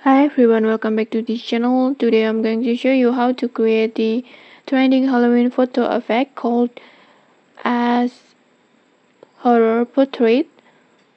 Hi everyone, welcome back to this channel. Today I'm going to show you how to create the trending Halloween photo effect called as horror portrait.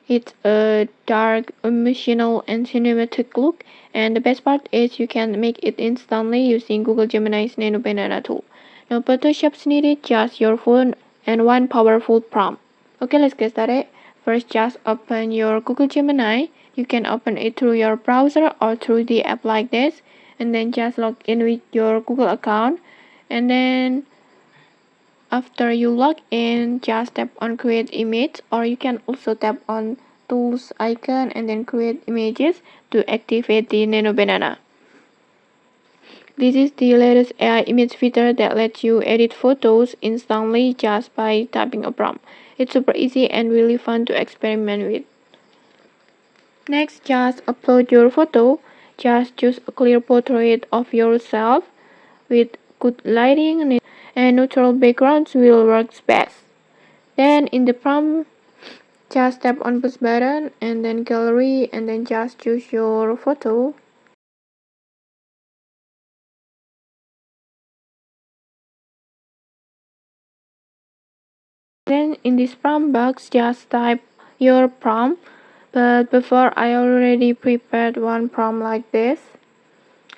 It's a dark, emotional and cinematic look, and the best part is you can make it instantly using Google Gemini's Nano Banana tool. No Photoshops needed, just your phone and one powerful prompt. Okay, let's get started. First, just open your Google Gemini. You can open it through your browser or through the app like this, and then just log in with your Google account. And then after you log in, just tap on create image, or you can also tap on tools icon and then create images to activate the Nano Banana. This is the latest AI image feature that lets you edit photos instantly just by typing a prompt. It's super easy and really fun to experiment with. Next, just upload your photo. Just choose a clear portrait of yourself with good lighting and neutral backgrounds will work best. Then in the prompt, just tap on push button and then gallery and then just choose your photo. Then in this prompt box, just type your prompt. But before, I already prepared one prompt like this.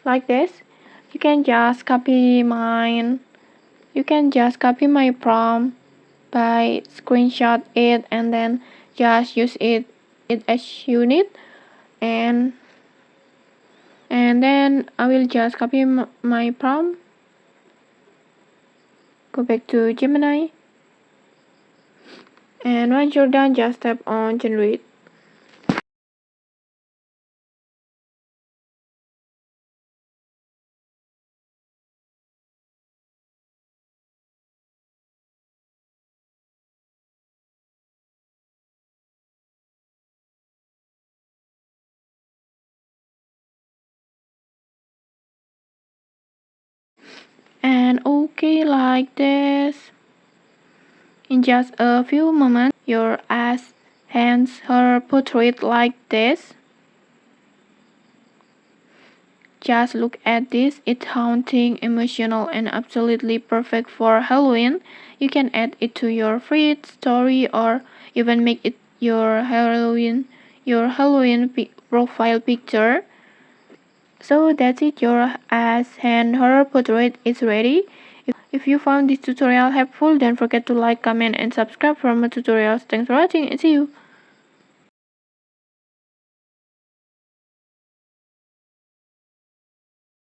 You can just copy mine. You can just copy my prompt by screenshot it and then just use it as you need. And then I will just copy my prompt. Go back to Gemini. And once you're done, just tap on generate. And okay, like this. In just a few moments, your ass hands her portrait like this. Just look at this, it's haunting, emotional, and absolutely perfect for Halloween. You can add it to your feed, story, or even make it your Halloween profile picture. So that's it, your ass hand horror portrait is ready. If you found this tutorial helpful, don't forget to like, comment, and subscribe for more tutorials. Thanks for watching and see you.